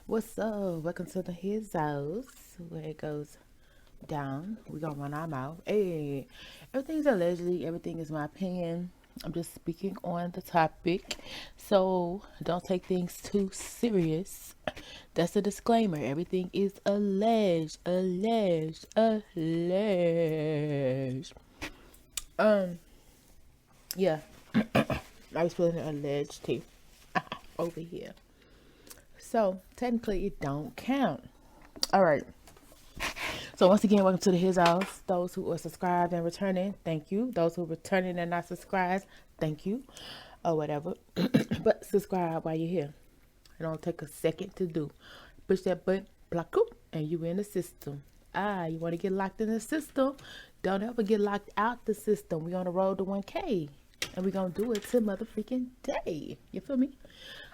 What's up? Welcome to the His House, where it goes down. We gonna run our mouth. Hey, everything's allegedly. Everything is my opinion. I'm just speaking on the topic, so don't take things too serious. That's a disclaimer. Everything is alleged, alleged, alleged. Um, yeah, I was feeling alleged tea over here. So technically, it don't count. All right. So once again, welcome to the His House. Those who are subscribed and returning, thank you. Those who are returning and not subscribed, thank you. Or whatever. But subscribe while you're here. It don't take a second to do. Push that button, block up, and you in the system. You want to get locked in the system? Don't ever get locked out the system. We on the road to 1K. And we gonna do it till motherfucking day. You feel me?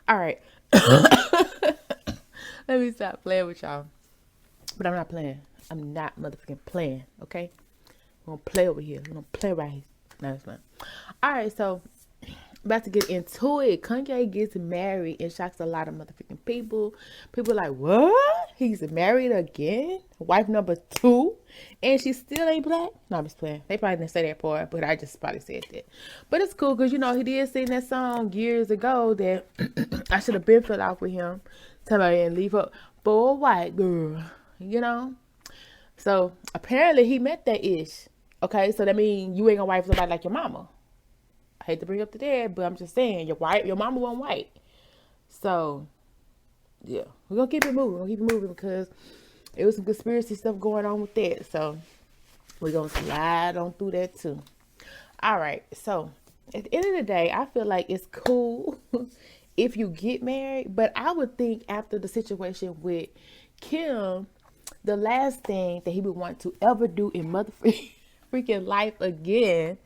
All right. Let me stop playing with y'all. But I'm not playing. I'm not motherfucking playing, okay? We're gonna play over here. We're gonna play right here. No, it's not. Alright, so about to get into it. Kanye gets married and shocks a lot of motherfucking people. People like, what? He's married again? Wife number 2? And she still ain't black? No, I'm just playing. They probably didn't say that part, but I just probably said that. But it's cool because, he did sing that song years ago that I should have been filled out with him. Tell me and leave her for a white girl. So apparently he met that ish. Okay, so that means you ain't gonna wife somebody like your mama. I hate to bring up the dead, but I'm just saying your mama wasn't white. So yeah, we're gonna keep it moving. We're gonna keep it moving because it was some conspiracy stuff going on with that. So we're gonna slide on through that too. All right, so at the end of the day, I feel like it's cool if you get married, but I would think after the situation with Kim, the last thing that he would want to ever do in freaking life again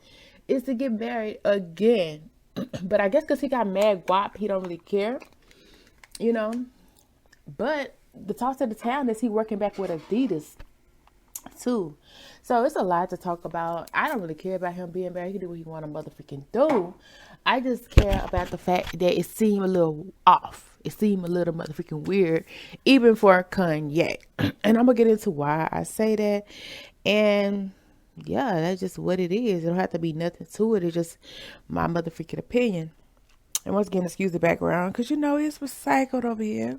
is to get married again. But I guess because he got mad guap, he don't really care, you know. But the toss of the town is he working back with Adidas too. So it's a lot to talk about. I don't really care about him being married. He can do what he want to motherfucking do. I just care about the fact that it seemed a little off. It seemed a little motherfucking weird, even for Kanye. And I'm gonna get into why I say that. And yeah, that's just what it is. It don't have to be nothing to it. It's just my motherfucking opinion. And once again, excuse the background, because it's recycled over here.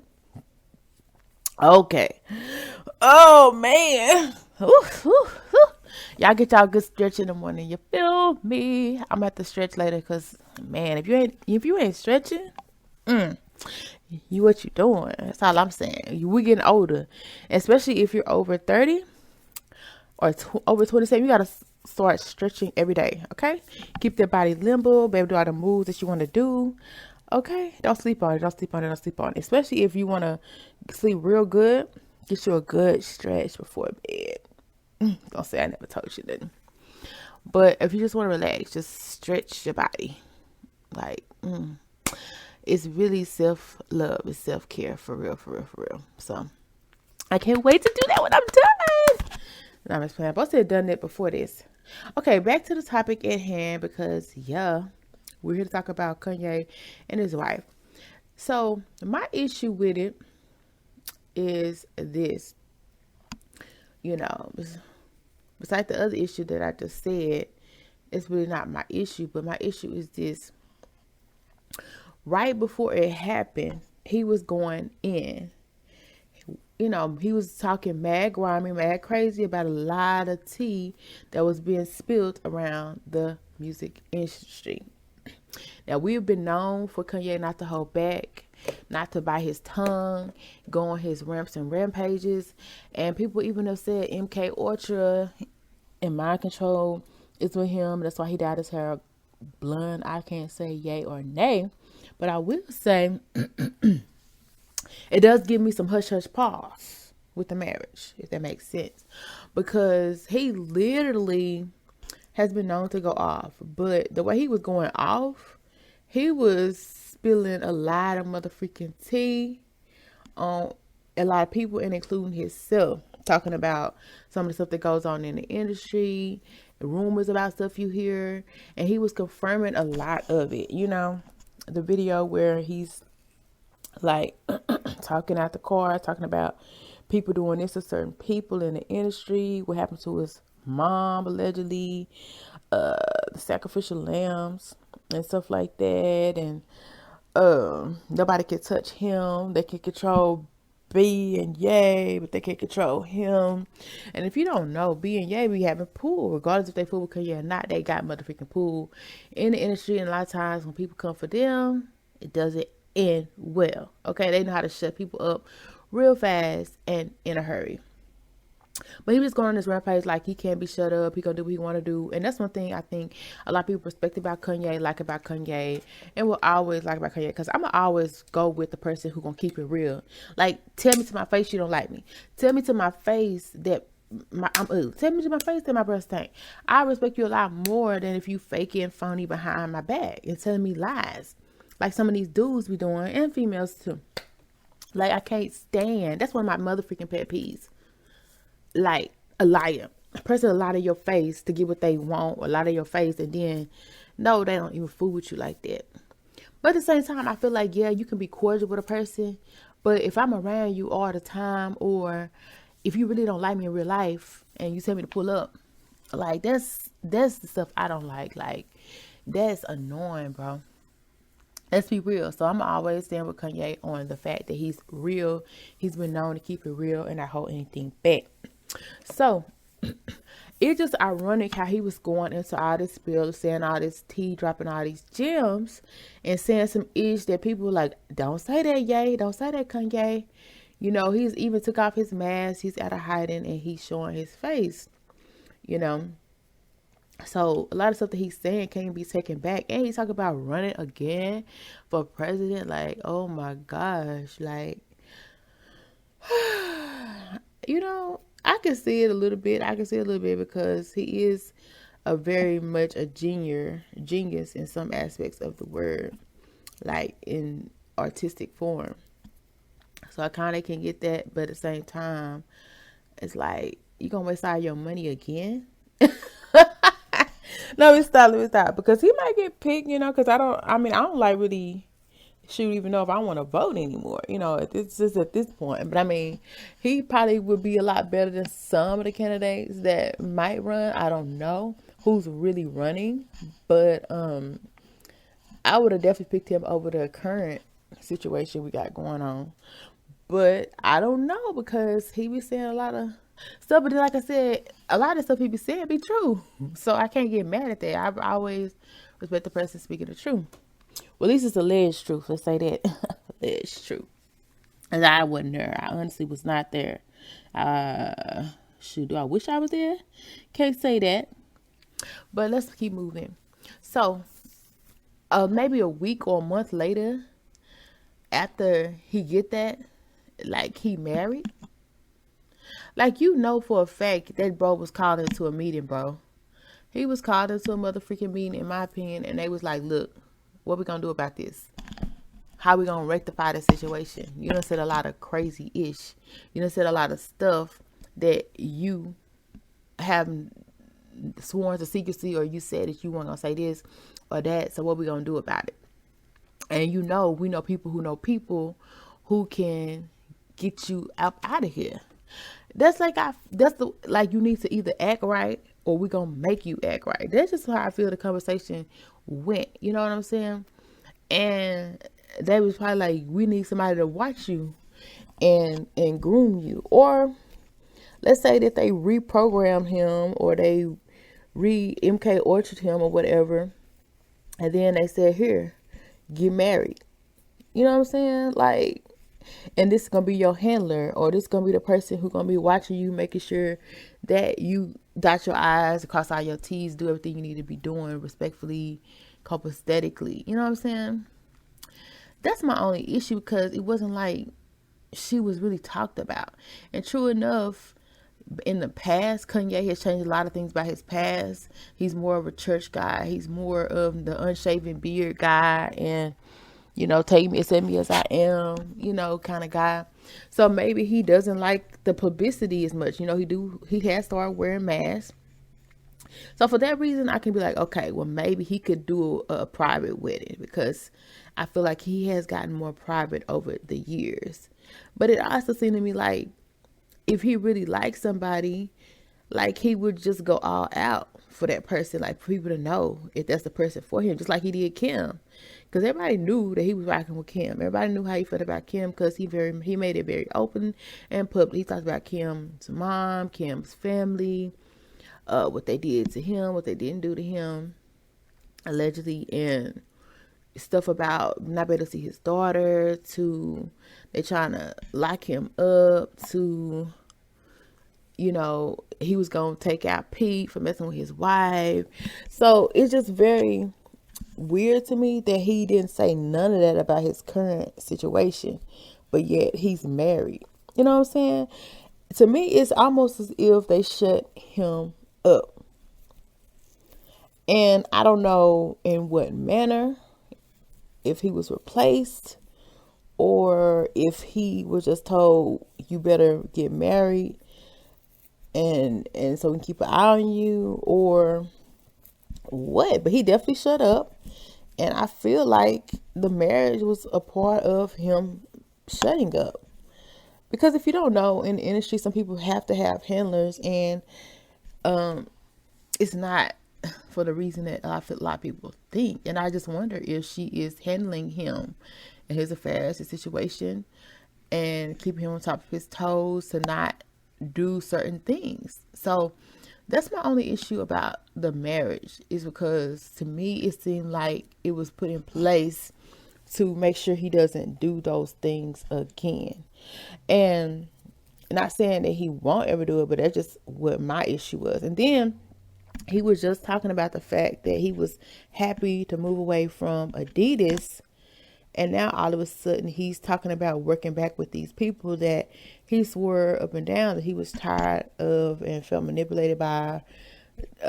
Okay. Oh man. Ooh, ooh, ooh. Y'all get y'all good stretch in the morning. You feel me? I'm gonna have to stretch later because man, if you ain't stretching, you what you doing? That's all I'm saying. We getting older, especially if you're over 30 or over 27. You gotta start stretching every day. Okay, keep that body limber, baby. Do all the moves that you want to do. Okay, don't sleep on it. Don't sleep on it. Don't sleep on it. Especially if you want to sleep real good, get you a good stretch before bed. Don't say I never told you that. But if you just want to relax, just stretch your body. Like, it's really self-love. It's self-care for real, for real, for real. So, I can't wait to do that when I'm done. No, I'm just playing. I'm supposed to have done that before this. Okay, back to the topic at hand because, yeah, we're here to talk about Kanye and his wife. So, my issue with it is this. Besides the other issue that I just said, it's really not my issue, but my issue is this. Right before it happened, he was going in. He was talking mad grimy, mad crazy about a lot of tea that was being spilled around the music industry. Now, we've been known for Kanye not to hold back, not to bite his tongue, go on his ramps and rampages. And people even have said MK Ultra and Mind Control is with him. That's why he dyed his hair blonde. I can't say yay or nay, but I will say it does give me some hush hush pause with the marriage, if that makes sense. Because he literally has been known to go off. But the way he was going off, he was spilling a lot of motherfucking tea on a lot of people, and including himself, talking about some of the stuff that goes on in the industry, the rumors about stuff you hear, and he was confirming a lot of it. The video where he's Like talking out the car, talking about people doing this to certain people in the industry, what happened to his mom allegedly, the sacrificial lambs and stuff like that, and nobody can touch him. They can control B and Ye, but they can't control him. And if you don't know, B and Ye be having pool, regardless if they fool with Kanye or not. They got motherfucking pool in the industry, and a lot of times when people come for them, it doesn't end well. Okay, they know how to shut people up real fast and in a hurry. But he was going on this rampage like he can't be shut up. He gonna do what he want to do, and that's one thing I think a lot of people respect about Kanye, like about Kanye, and will always like about Kanye. Because I'm gonna always go with the person who gonna keep it real. Like, tell me to my face you don't like me. Tell me to my face that I'm ugly. Tell me to my face that my breast stink. I respect you a lot more than if you faking phony behind my back and telling me lies, like some of these dudes be doing, and females too. Like, I can't stand. That's one of my motherfucking pet peeves. Like a liar, a person a lie to your face to get what they want, or lie to your face, and then no, they don't even fool with you like that. But at the same time, I feel like, yeah, you can be cordial with a person, but if I'm around you all the time, or if you really don't like me in real life and you tell me to pull up, like that's the stuff I don't like. Like, that's annoying, bro. Let's be real. So I'm always stand with Kanye on the fact that he's real. He's been known to keep it real and not hold anything back. So it's just ironic how he was going into all this spill, saying all this tea, dropping all these gems, and saying some ish that people were like, don't say that, Ye, don't say that, Kanye. You know, he's even took off his mask, he's out of hiding, and he's showing his face, you know. So a lot of stuff that he's saying can't be taken back. And he's talking about running again for president. Like, oh my gosh. Like, you know, I can see it a little bit. I can see it a little bit because he is a very much a genius in some aspects of the word, like in artistic form. So I kind of can get that, but at the same time, it's like, you gonna waste all your money again? No, let me stop, because he might get picked, you know, because I don't like really shoot even know if I want to vote anymore, you know, it's just at this point. But I mean, he probably would be a lot better than some of the candidates that might run. I don't know who's really running, but I would have definitely picked him over the current situation we got going on. But I don't know, because he be saying a lot of stuff, but like I said, a lot of stuff he be saying be true. So I can't get mad at that. I always respect the person speaking the truth. Well, at least it's alleged truth. Let's say that. Alleged truth. And I wasn't there. I honestly was not there. Do I wish I was there? Can't say that. But let's keep moving. So, maybe a week or a month later, after he get that, like, he married. Like, you know for a fact that bro was called into a meeting, bro. He was called into a motherfucking meeting, in my opinion, and they was like, look, what we gonna do about this? How we gonna rectify the situation? You done said a lot of crazy ish. You done said a lot of stuff that you have sworn to secrecy, or you said that you weren't gonna say this or that. So what we gonna do about it? And you know, we know people who can get you out of here. That's like you need to either act right, or we gonna make you act right. That's just how I feel the conversation went. You know what I'm saying? And they was probably like, we need somebody to watch you and groom you. Or let's say that they reprogrammed him, or they MK Orchard him or whatever, and then they said, here, get married. You know what I'm saying? Like, and this is going to be your handler, or this is going to be the person who's going to be watching you, making sure that you dot your I's, cross all your T's, do everything you need to be doing respectfully, copacetically. You know what I'm saying? That's my only issue, because it wasn't like she was really talked about. And true enough, in the past, Kanye has changed a lot of things about his past. He's more of a church guy. He's more of the unshaven beard guy, and you know, take me, accept me as I am, you know, kind of guy. So maybe he doesn't like the publicity as much. You know, he has started wearing masks. So for that reason, I can be like, okay, well, maybe he could do a private wedding, because I feel like he has gotten more private over the years. But it also seemed to me like if he really likes somebody, like he would just go all out for that person, like for people to know if that's the person for him, just like he did Kim. Because everybody knew that he was rocking with Kim. Everybody knew how he felt about Kim because he made it very open and public. He talked about Kim's mom, Kim's family, what they did to him, what they didn't do to him, allegedly, and stuff about not being able to see his daughter, to they trying to lock him up, to he was gonna take out Pete for messing with his wife. So it's just very weird to me that he didn't say none of that about his current situation, but yet he's married. You know what I'm saying? To me, it's almost as if they shut him up. And I don't know in what manner, if he was replaced or if he was just told you better get married and so we can keep an eye on you or what. But he definitely shut up, and I feel like the marriage was a part of him shutting up. Because if you don't know, in the industry, some people have to have handlers, and it's not for the reason that I feel a lot of people think. And I just wonder if she is handling him and his affairs, his situation, and keeping him on top of his toes to not do certain things. So that's my only issue about the marriage, is because to me it seemed like it was put in place to make sure he doesn't do those things again. And not saying that he won't ever do it, but that's just what my issue was. And then he was just talking about the fact that he was happy to move away from Adidas. And now all of a sudden he's talking about working back with these people that he swore up and down that he was tired of and felt manipulated by,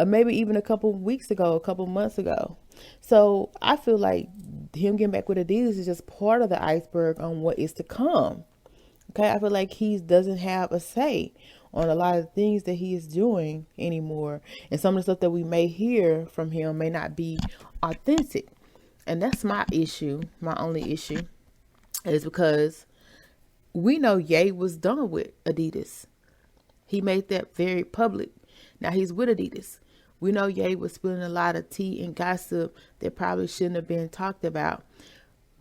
maybe even a couple weeks ago, a couple months ago. So I feel like him getting back with Adidas is just part of the iceberg on what is to come. Okay, I feel like he doesn't have a say on a lot of things that he is doing anymore. And some of the stuff that we may hear from him may not be authentic. And that's my issue. My only issue is because we know Ye was done with Adidas. He made that very public. Now he's with Adidas. We know Ye was spilling a lot of tea and gossip that probably shouldn't have been talked about.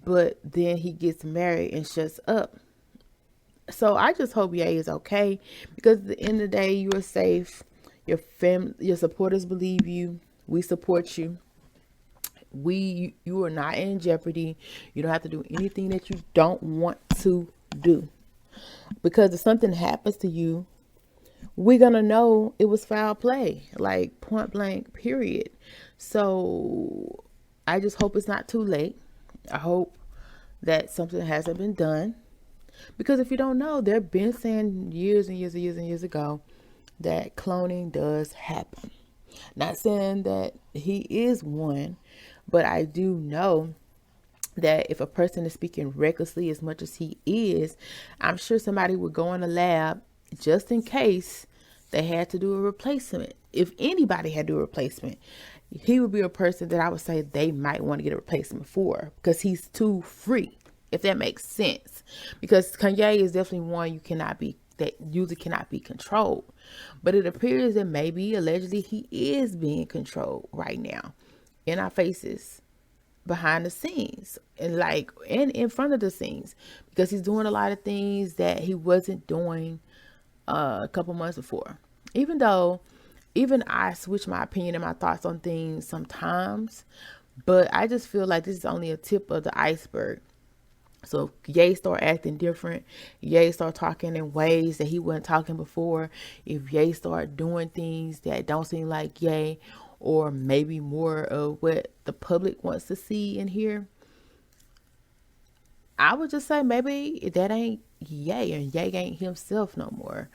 But then he gets married and shuts up. So I just hope Ye is okay, because at the end of the day, you are safe. Your family, your supporters believe you. We support you. You are not in jeopardy. You don't have to do anything that you don't want to do, because if something happens to you, we're gonna know it was foul play, like point blank, period. So I just hope it's not too late. I hope that something hasn't been done, because if you don't know, they've been saying years and years and years and years ago that cloning does happen. Not saying that he is one, but I do know that if a person is speaking recklessly as much as he is, I'm sure somebody would go in the lab just in case they had to do a replacement. If anybody had to do a replacement, he would be a person that I would say they might want to get a replacement for, because he's too free, if that makes sense. Because Kanye is definitely one that usually cannot be controlled. But it appears that maybe allegedly he is being controlled right now in our faces, behind the scenes, and in front of the scenes, because he's doing a lot of things that he wasn't doing a couple months before. Even I switch my opinion and my thoughts on things sometimes, but I just feel like this is only a tip of the iceberg. So if Ye start acting different, Ye start talking in ways that he wasn't talking before, if Ye start doing things that don't seem like Ye, or maybe more of what the public wants to see and hear, I would just say maybe that ain't Ye, and Ye ain't himself no more.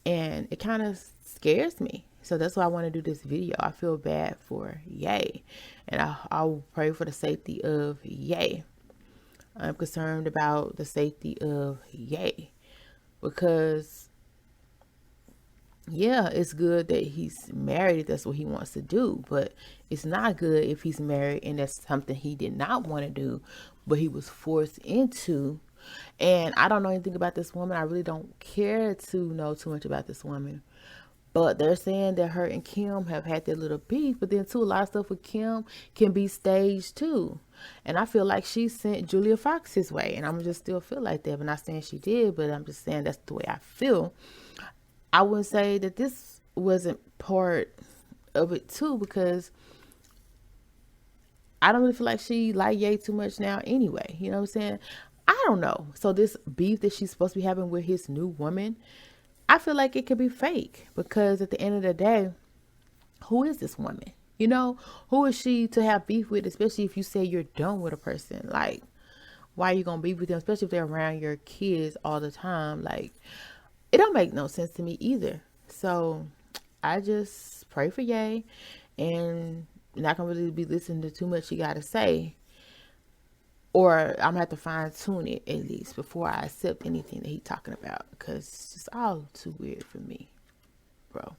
And it kind of scares me. So that's why I want to do this video. I feel bad for Ye, and I'll pray for the safety of Ye. I'm concerned about the safety of Ye, because yeah, it's good that he's married if that's what he wants to do, but it's not good if he's married and that's something he did not want to do, but he was forced into. And I don't know anything about this woman. I really don't care to know too much about this woman. But they're saying that her and Kim have had their little beef, but then too, a lot of stuff with Kim can be staged too. And I feel like she sent Julia Fox his way, and I'm just still feel like that. I'm not saying she did, but I'm just saying that's the way I feel. I would say that this wasn't part of it too, because I don't really feel like she like Ye too much now anyway. You know what I'm saying? I don't know. So this beef that she's supposed to be having with his new woman, I feel like it could be fake, because at the end of the day, who is this woman? You know, who is she to have beef with, especially if you say you're done with a person? Like, why are you gonna be with them, especially if they're around your kids all the time? Like, it don't make no sense to me either. So I just pray for Ye, and not gonna really be listening to too much he gotta say, or I'm gonna have to fine tune it at least before I accept anything that he's talking about, because it's just all too weird for me, bro.